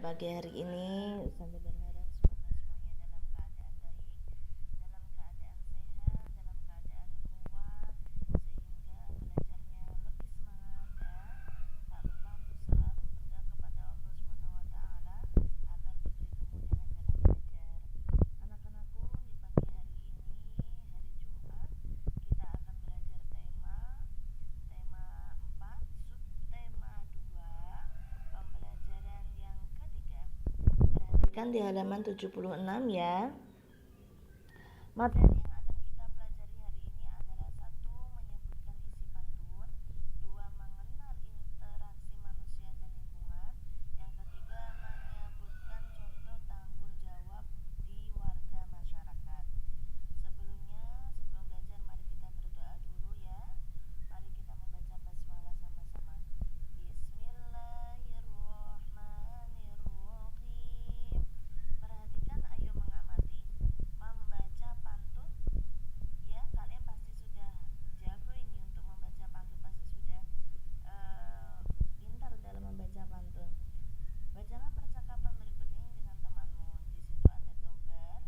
pagi hari ini. Ustazah berharap semoga semuanya dalam keadaan baik, dalam keadaan sehat, dalam keadaan kuat, sehingga belajarnya lebih semangat tak lupa untuk selalu berdoa kepada Allah Subhanahu wa taala agar diberi kemudahan dalam belajar. Anak-anakku, di pagi hari ini, hari Jumat, kita akan belajar tema 4, subtema 2, pembelajaran yang ketiga. Perhatikan di halaman 76 ya. Materi yang akan kita pelajari hari ini adalah: satu, menyebutkan isi pantun; dua, mengenal interaksi manusia dan lingkungan; yang ketiga, menyebutkan contoh tanggung jawab di warga masyarakat. Sebelum belajar, mari kita berdoa dulu ya. Mari kita membaca basmalah sama-sama. Bismillahirrahmanirrahim. Perhatikan, ayo mengamati. Membaca pantun, ya kalian pasti sudah jago ini untuk membaca pantun, pasti sudah pintar dalam membaca pantun. Bacalah percakapan berikut ini dengan temanmu. Di situ ada Togar.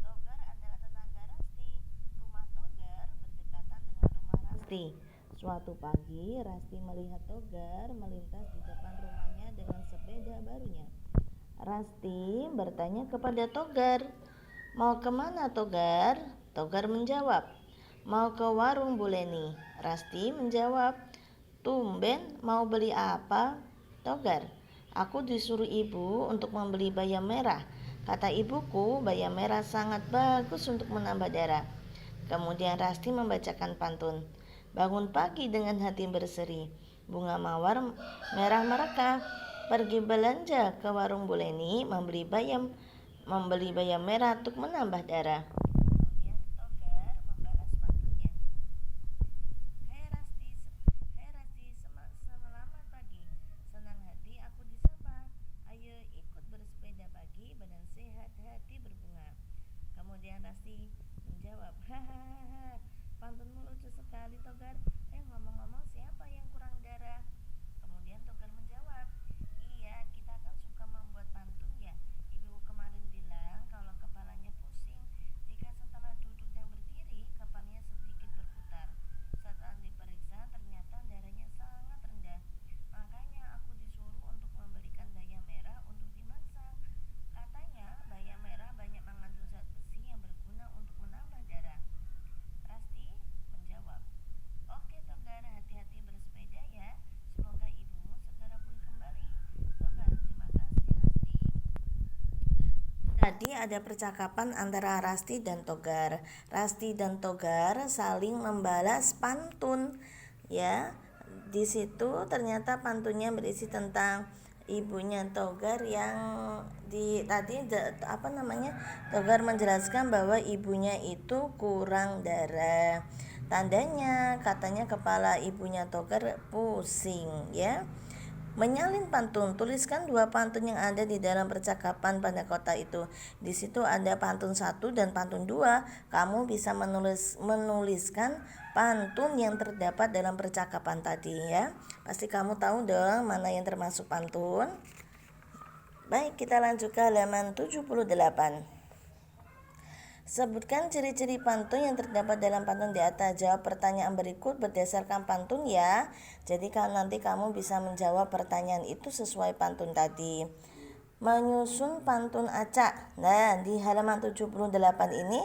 Togar adalah tetangga Rasti. Rumah Togar berdekatan dengan rumah Rasti. Suatu pagi, Rasti melihat Togar melintas di depan rumahnya dengan sepeda barunya. Rasti bertanya kepada Togar, "Mau kemana, Togar?" Togar menjawab, "Mau ke warung Bu Leni." Rasti menjawab, "Tumben, mau beli apa?" Togar, "Aku disuruh ibu untuk membeli bayam merah. Kata ibuku, bayam merah sangat bagus untuk menambah darah." Kemudian Rasti membacakan pantun. Bangun pagi dengan hati berseri, bunga mawar merah merekah. Pergi belanja ke warung Bu Leni, membeli bayam merah untuk menambah darah. Kemudian Togar membalas pantunnya. Hei Rasti, selamat pagi. Senang hati aku disapa. Ayo ikut bersepeda pagi, badan sehat, hati berbunga. Kemudian Rasti menjawab, "Hahaha, pantunmu lucu sekali, Togar. Ngomong-ngomong, siapa yang kurang darah?" Kemudian Togar menjawab, "Iya, kita kan suka membuat pantun ya. Ibu kemarin bilang kalau kepalanya pusing jika setelah duduk dan berdiri, kepalanya sedikit berputar. Setelah diperiksa, ternyata darahnya sangat rendah. Makanya aku disuruh untuk memberikan bayam merah untuk dimasak. Katanya bayam merah banyak mengandung zat besi yang berguna untuk menambah darah." Rasti menjawab, "Oke Togar, hati-hati bersepeda ya. Semoga ibumu segera pulih kembali." Togar, terima kasih Rasti. Tadi ada percakapan antara Rasti dan Togar. Rasti dan Togar saling membalas pantun, ya. Di situ ternyata pantunnya berisi tentang ibunya Togar yang Togar menjelaskan bahwa ibunya itu kurang darah. Tandanya katanya kepala ibunya Togar pusing, ya. Menyalin pantun, tuliskan dua pantun yang ada di dalam percakapan pada kota itu. Di situ ada pantun 1 dan pantun 2. Kamu bisa menuliskan pantun yang terdapat dalam percakapan tadi, ya. Pasti kamu tahu dong mana yang termasuk pantun. Baik, kita lanjut ke halaman 78. Sebutkan ciri-ciri pantun yang terdapat dalam pantun di atas. Jawab pertanyaan berikut berdasarkan pantun ya. Jadi nanti kamu bisa menjawab pertanyaan itu sesuai pantun tadi. Menyusun pantun acak. Nah, di halaman 78 ini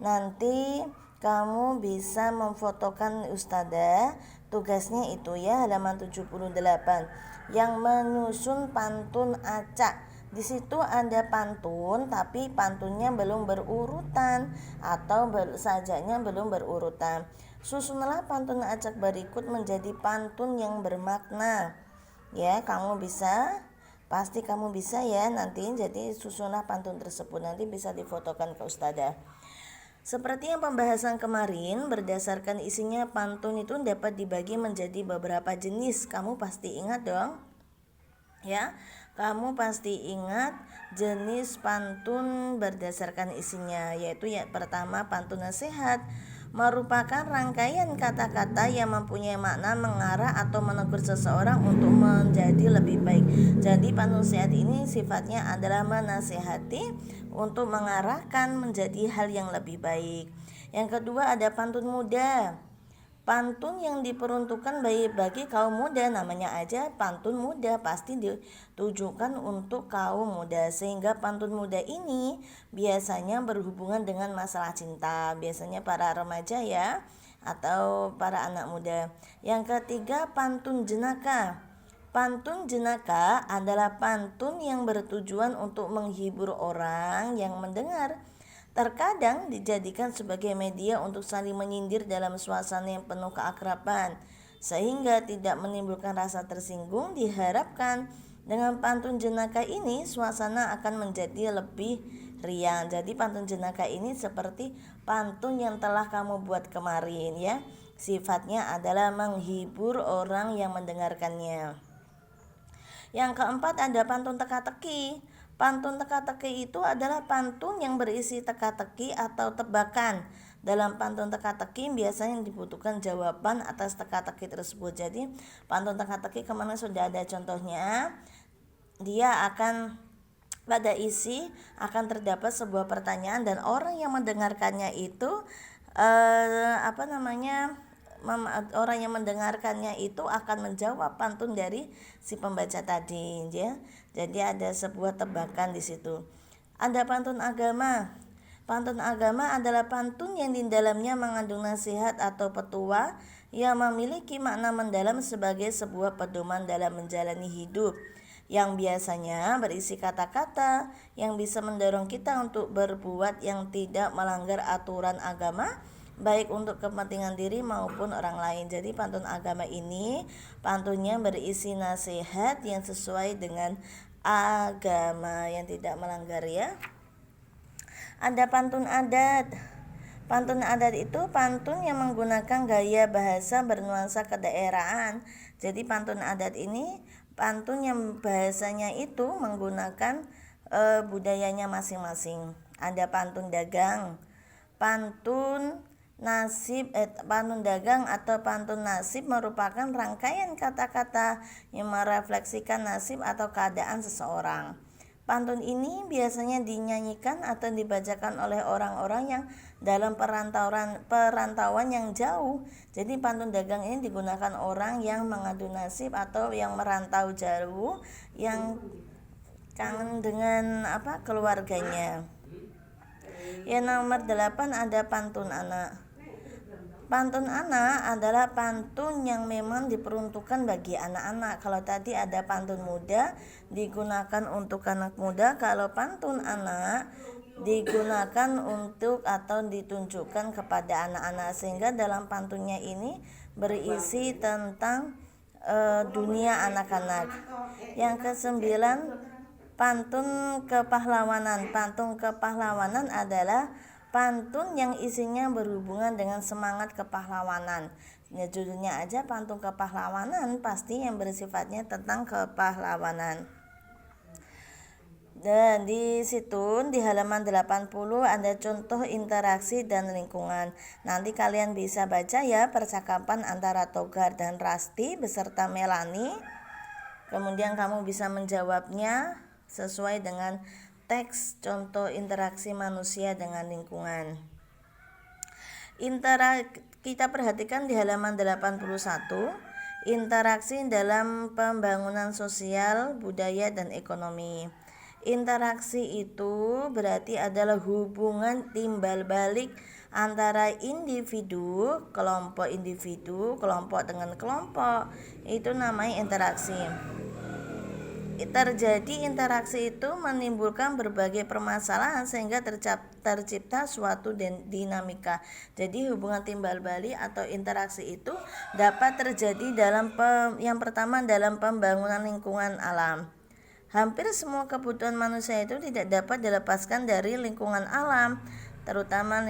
nanti kamu bisa memfotokan Ustazah. Tugasnya itu ya, halaman 78. Yang menyusun pantun acak. Di situ ada pantun, tapi pantunnya belum berurutan atau sajanya belum berurutan. Susunlah pantun acak berikut menjadi pantun yang bermakna. Ya, pasti kamu bisa ya nanti. Jadi susunlah pantun tersebut, nanti bisa difotokan ke Ustazah. Seperti yang pembahasan kemarin, berdasarkan isinya pantun itu dapat dibagi menjadi beberapa jenis. Kamu pasti ingat dong. Ya, kamu pasti ingat jenis pantun berdasarkan isinya, yaitu pertama pantun nasihat, merupakan rangkaian kata-kata yang mempunyai makna mengarah atau menegur seseorang untuk menjadi lebih baik. Jadi pantun nasihat ini sifatnya adalah menasihati untuk mengarahkan menjadi hal yang lebih baik. Yang kedua ada pantun muda. Pantun yang diperuntukkan bagi kaum muda, namanya aja pantun muda, pasti ditujukan untuk kaum muda. Sehingga pantun muda ini biasanya berhubungan dengan masalah cinta, biasanya para remaja ya, atau para anak muda. Yang ketiga pantun jenaka. Pantun jenaka adalah pantun yang bertujuan untuk menghibur orang yang mendengar. Terkadang dijadikan sebagai media untuk saling menyindir dalam suasana yang penuh keakraban, sehingga tidak menimbulkan rasa tersinggung. Diharapkan dengan pantun jenaka ini suasana akan menjadi lebih riang. Jadi pantun jenaka ini seperti pantun yang telah kamu buat kemarin ya. Sifatnya adalah menghibur orang yang mendengarkannya. Yang keempat ada pantun teka-teki. Pantun teka-teki itu adalah pantun yang berisi teka-teki atau tebakan. Dalam pantun teka-teki biasanya dibutuhkan jawaban atas teka-teki tersebut. Jadi pantun teka-teki kemana sudah ada contohnya. Dia akan pada isi akan terdapat sebuah pertanyaan dan orang yang mendengarkannya itu orang yang mendengarkannya itu akan menjawab pantun dari si pembaca tadi ya. Jadi ada sebuah tebakan di situ. Ada pantun agama. Pantun agama adalah pantun yang di dalamnya mengandung nasihat atau petua yang memiliki makna mendalam sebagai sebuah pedoman dalam menjalani hidup, yang biasanya berisi kata-kata yang bisa mendorong kita untuk berbuat yang tidak melanggar aturan agama, baik untuk kepentingan diri maupun orang lain. Jadi pantun agama ini pantunnya berisi nasihat yang sesuai dengan agama, yang tidak melanggar ya. Ada pantun adat. Pantun adat itu pantun yang menggunakan gaya bahasa bernuansa kedaerahan. Jadi pantun adat ini pantun yang bahasanya itu menggunakan budayanya masing-masing. Ada pantun dagang. Pantun dagang atau pantun nasib merupakan rangkaian kata-kata yang merefleksikan nasib atau keadaan seseorang. Pantun ini biasanya dinyanyikan atau dibacakan oleh orang-orang yang dalam perantauan yang jauh. Jadi pantun dagang ini digunakan orang yang mengadu nasib atau yang merantau jauh, yang kangen dengan keluarganya. Yang nomor 8 ada pantun anak. Pantun anak adalah pantun yang memang diperuntukkan bagi anak-anak. Kalau tadi ada pantun muda digunakan untuk anak muda, kalau pantun anak digunakan untuk atau ditunjukkan kepada anak-anak, sehingga dalam pantunnya ini berisi tentang dunia anak-anak. Yang ke-9 pantun kepahlawanan. Pantun kepahlawanan adalah pantun yang isinya berhubungan dengan semangat kepahlawanan. Ya, judulnya aja pantun kepahlawanan, pasti yang bersifatnya tentang kepahlawanan. Dan di situ di halaman 80 ada contoh interaksi dan lingkungan. Nanti kalian bisa baca ya percakapan antara Togar dan Rasti beserta Melani. Kemudian kamu bisa menjawabnya sesuai dengan teks contoh interaksi manusia dengan lingkungan. Kita perhatikan di halaman 81, interaksi dalam pembangunan sosial, budaya, dan ekonomi. Interaksi itu berarti adalah hubungan timbal balik antara individu, kelompok dengan kelompok. Itu namanya interaksi. Terjadi interaksi itu menimbulkan berbagai permasalahan sehingga tercipta suatu dinamika. Jadi hubungan timbal balik atau interaksi itu dapat terjadi yang pertama dalam pembangunan lingkungan alam. Hampir semua kebutuhan manusia itu tidak dapat dilepaskan dari lingkungan alam. Terutama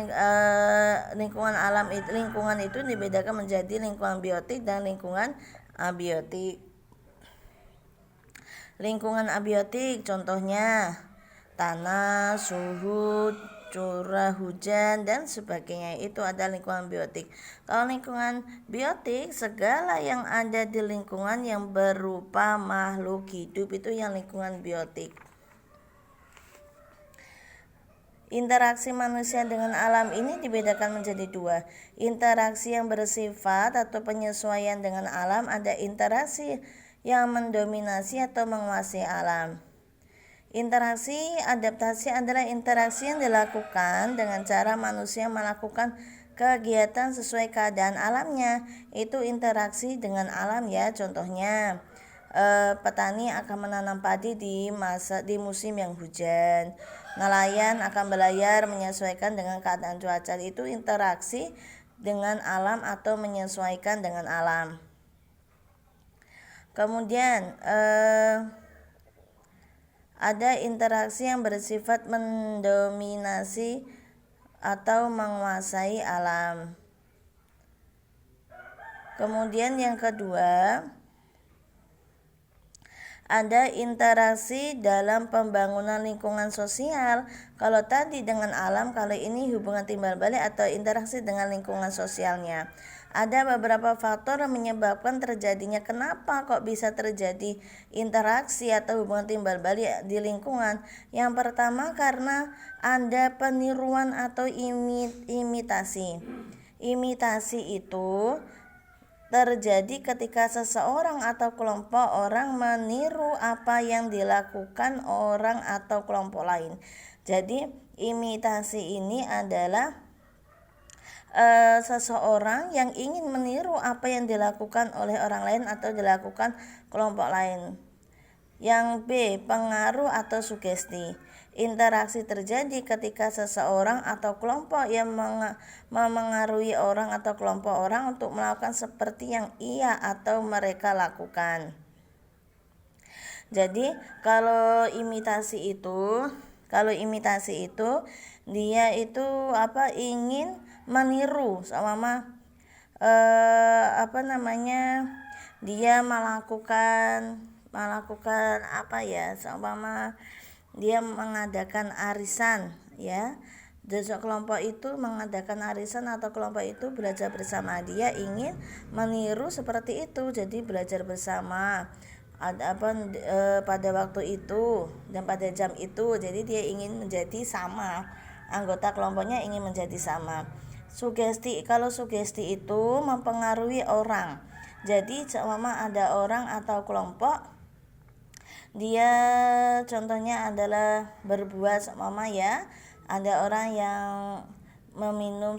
lingkungan itu dibedakan menjadi lingkungan biotik dan lingkungan abiotik. Lingkungan abiotik contohnya tanah, suhu, curah hujan, dan sebagainya. Itu ada lingkungan biotik. Kalau lingkungan biotik, segala yang ada di lingkungan yang berupa makhluk hidup itu yang lingkungan biotik. Interaksi manusia dengan alam ini dibedakan menjadi dua. Interaksi yang bersifat atau penyesuaian dengan alam, ada interaksi yang mendominasi atau menguasai alam. Interaksi adaptasi adalah interaksi yang dilakukan dengan cara manusia melakukan kegiatan sesuai keadaan alamnya. Itu interaksi dengan alam ya. Contohnya petani akan menanam padi di musim yang hujan. Nelayan akan berlayar menyesuaikan dengan keadaan cuaca. Itu interaksi dengan alam atau menyesuaikan dengan alam. Kemudian ada interaksi yang bersifat mendominasi atau menguasai alam. Kemudian yang kedua, ada interaksi dalam pembangunan lingkungan sosial. Kalau tadi dengan alam, kalau ini hubungan timbal balik atau interaksi dengan lingkungan sosialnya. Ada beberapa faktor yang menyebabkan terjadinya. Kenapa kok bisa terjadi interaksi atau hubungan timbal balik di lingkungan? Yang pertama karena ada peniruan atau imitasi. Imitasi itu terjadi ketika seseorang atau kelompok orang meniru apa yang dilakukan orang atau kelompok lain. Jadi imitasi ini adalah seseorang yang ingin meniru apa yang dilakukan oleh orang lain atau dilakukan kelompok lain. Yang B, pengaruh atau sugesti. Interaksi terjadi ketika seseorang atau kelompok yang memengaruhi orang atau kelompok orang untuk melakukan seperti yang ia atau mereka lakukan. Jadi kalau imitasi itu dia itu ingin meniru sama dia melakukan dia mengadakan arisan ya. Jadi kelompok itu mengadakan arisan atau kelompok itu belajar bersama. Dia ingin meniru seperti itu, jadi belajar bersama. Pada waktu itu dan pada jam itu, jadi dia ingin menjadi sama. Anggota kelompoknya ingin menjadi sama. Sugesti, kalau sugesti itu mempengaruhi orang. Jadi ada orang atau kelompok, dia contohnya adalah berbuat ada orang yang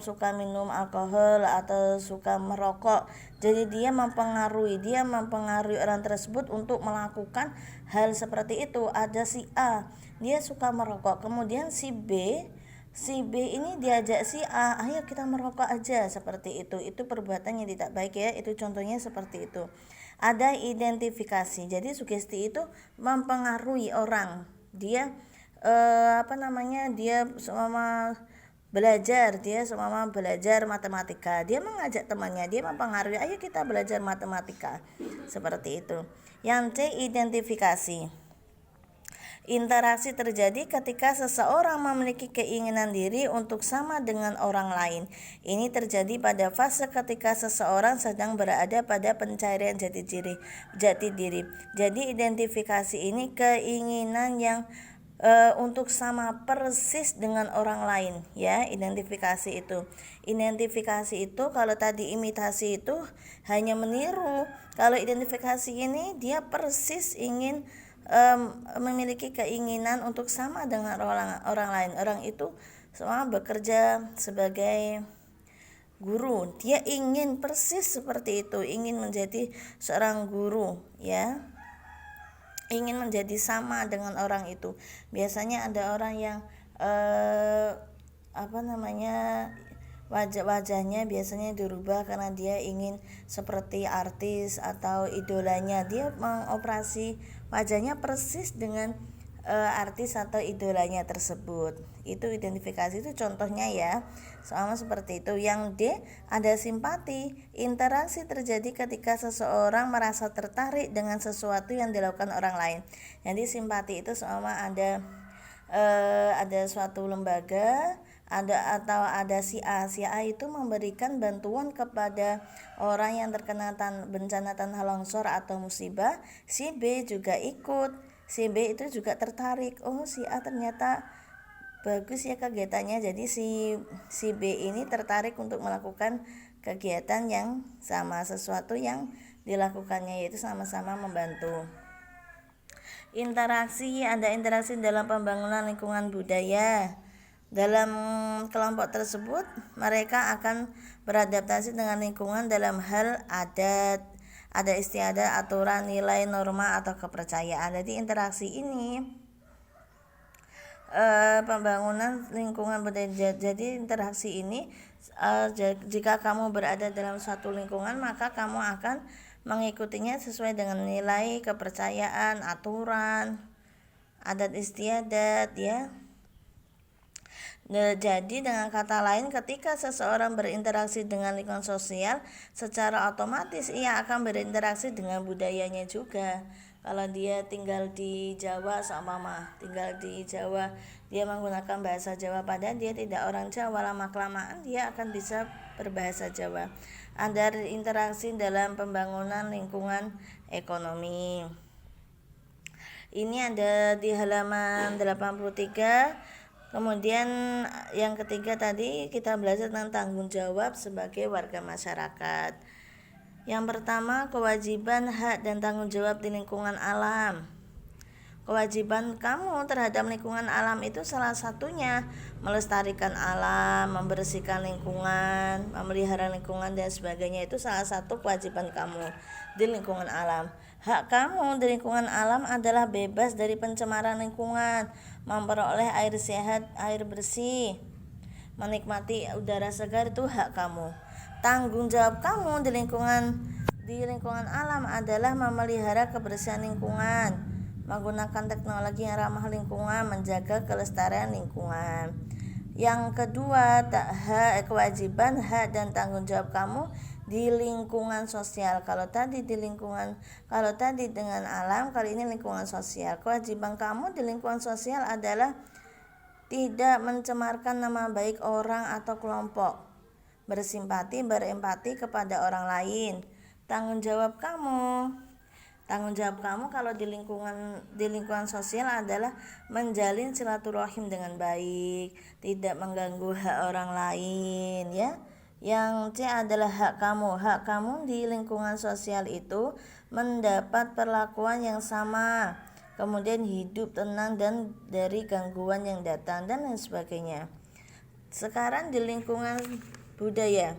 suka minum alkohol atau suka merokok. Jadi dia mempengaruhi orang tersebut untuk melakukan hal seperti itu. Ada si A, dia suka merokok, kemudian si B ini diajak si A, ayo kita merokok aja, seperti itu. Itu perbuatan yang tidak baik ya, itu contohnya seperti itu. Ada identifikasi, jadi sugesti itu mempengaruhi orang. Dia dia belajar matematika, dia mengajak temannya, dia mempengaruhi, ayo kita belajar matematika, seperti itu. Yang C, identifikasi. Interaksi terjadi ketika seseorang memiliki keinginan diri untuk sama dengan orang lain. Ini terjadi pada fase ketika seseorang sedang berada pada pencarian jati diri. Jadi identifikasi ini keinginan yang untuk sama persis dengan orang lain ya. Identifikasi itu kalau tadi imitasi itu hanya meniru. Kalau identifikasi ini dia persis ingin memiliki keinginan untuk sama dengan orang lain. Orang itu semua bekerja sebagai guru, dia ingin persis seperti itu, ingin menjadi seorang guru ya, ingin menjadi sama dengan orang itu. Biasanya ada orang yang wajahnya biasanya dirubah karena dia ingin seperti artis atau idolanya. Dia mengoperasi wajahnya persis dengan artis atau idolanya tersebut. Itu identifikasi, itu contohnya ya, sama seperti itu. Yang D, ada simpati. Interaksi terjadi ketika seseorang merasa tertarik dengan sesuatu yang dilakukan orang lain. Jadi simpati itu sama ada suatu lembaga ada si A. Si A itu memberikan bantuan kepada orang yang terkena bencana tanah longsor atau musibah. Si B juga ikut. Si B itu juga tertarik. Oh, si A ternyata bagus ya kegiatannya. Jadi si B ini tertarik untuk melakukan kegiatan yang sama, sesuatu yang dilakukannya yaitu sama-sama membantu. Interaksi, ada interaksi dalam pembangunan lingkungan budaya. Dalam kelompok tersebut, mereka akan beradaptasi dengan lingkungan dalam hal adat istiadat, aturan, nilai, norma, atau kepercayaan. Jadi interaksi ini pembangunan lingkungan budaya. Jadi interaksi ini jika kamu berada dalam suatu lingkungan, maka kamu akan mengikutinya sesuai dengan nilai, kepercayaan, aturan, adat istiadat, ya. Jadi dengan kata lain, ketika seseorang berinteraksi dengan lingkungan sosial, secara otomatis ia akan berinteraksi dengan budayanya juga. Kalau dia tinggal di Jawa, tinggal di Jawa, dia menggunakan bahasa Jawa, padahal dia tidak orang Jawa, lama-kelamaan dia akan bisa berbahasa Jawa. Ada interaksi dalam pembangunan lingkungan ekonomi. Ini ada di halaman 83. Kemudian yang ketiga tadi kita belajar tentang tanggung jawab sebagai warga masyarakat. Yang pertama, kewajiban, hak, dan tanggung jawab di lingkungan alam. Kewajiban kamu terhadap lingkungan alam itu salah satunya melestarikan alam, membersihkan lingkungan, memelihara lingkungan, dan sebagainya. Itu salah satu kewajiban kamu di lingkungan alam. Hak kamu di lingkungan alam adalah bebas dari pencemaran lingkungan, memperoleh air sehat, air bersih, menikmati udara segar, itu hak kamu. Tanggung jawab kamu di lingkungan alam adalah memelihara kebersihan lingkungan, menggunakan teknologi yang ramah lingkungan, menjaga kelestarian lingkungan. Yang kedua, kewajiban, hak, dan tanggung jawab kamu di lingkungan sosial. Kalau tadi dengan alam, kali ini lingkungan sosial. Kewajiban kamu di lingkungan sosial adalah tidak mencemarkan nama baik orang atau kelompok, bersimpati, berempati kepada orang lain. Tanggung jawab kamu kalau di lingkungan sosial adalah menjalin silaturahim dengan baik, tidak mengganggu hak orang lain, ya. Yang C adalah hak kamu. Hak kamu di lingkungan sosial itu mendapat perlakuan yang sama, kemudian hidup tenang dan dari gangguan yang datang, dan lain sebagainya. Sekarang di lingkungan budaya.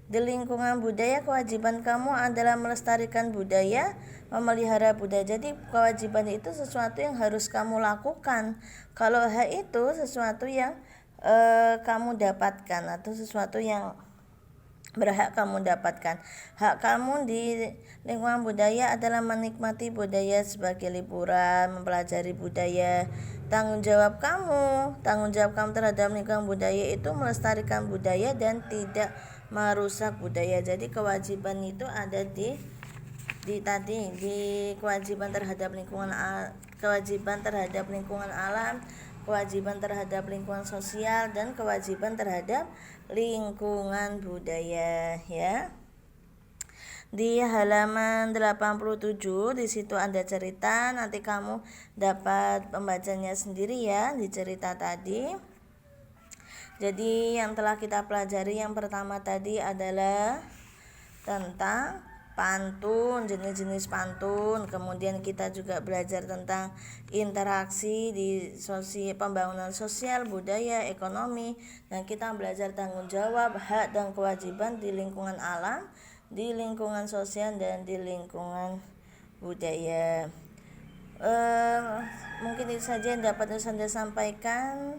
Di lingkungan budaya, kewajiban kamu adalah melestarikan budaya, memelihara budaya. Jadi kewajiban itu sesuatu yang harus kamu lakukan. Kalau hak itu sesuatu yang kamu dapatkan atau sesuatu yang berhak kamu dapatkan. Hak kamu di lingkungan budaya adalah menikmati budaya sebagai liburan, mempelajari budaya. Tanggung jawab kamu terhadap lingkungan budaya itu melestarikan budaya dan tidak merusak budaya. Jadi kewajiban itu ada di kewajiban terhadap lingkungan alam, kewajiban terhadap lingkungan sosial, dan kewajiban terhadap lingkungan budaya, ya. Di halaman 87 di situ ada cerita, nanti kamu dapat pembacanya sendiri ya di cerita tadi. Jadi yang telah kita pelajari yang pertama tadi adalah tentang pantun, jenis-jenis pantun. Kemudian kita juga belajar tentang interaksi di pembangunan sosial, budaya, ekonomi, dan kita belajar tanggung jawab, hak, dan kewajiban di lingkungan alam, di lingkungan sosial, dan di lingkungan budaya. Mungkin itu saja yang dapat saya sampaikan.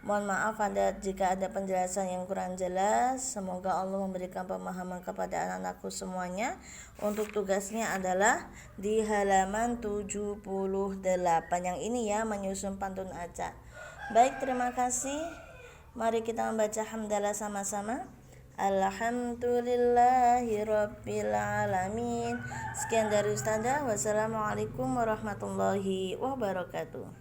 Mohon maaf jika ada penjelasan yang kurang jelas. Semoga Allah memberikan pemahaman kepada anak-anakku semuanya. Untuk tugasnya adalah di halaman 78 yang ini ya, menyusun pantun acak. Baik, terima kasih. Mari kita membaca hamdalah sama-sama. Alhamdulillahirabbil alamin. Sekian dari Ustazah. Wassalamualaikum warahmatullahi wabarakatuh.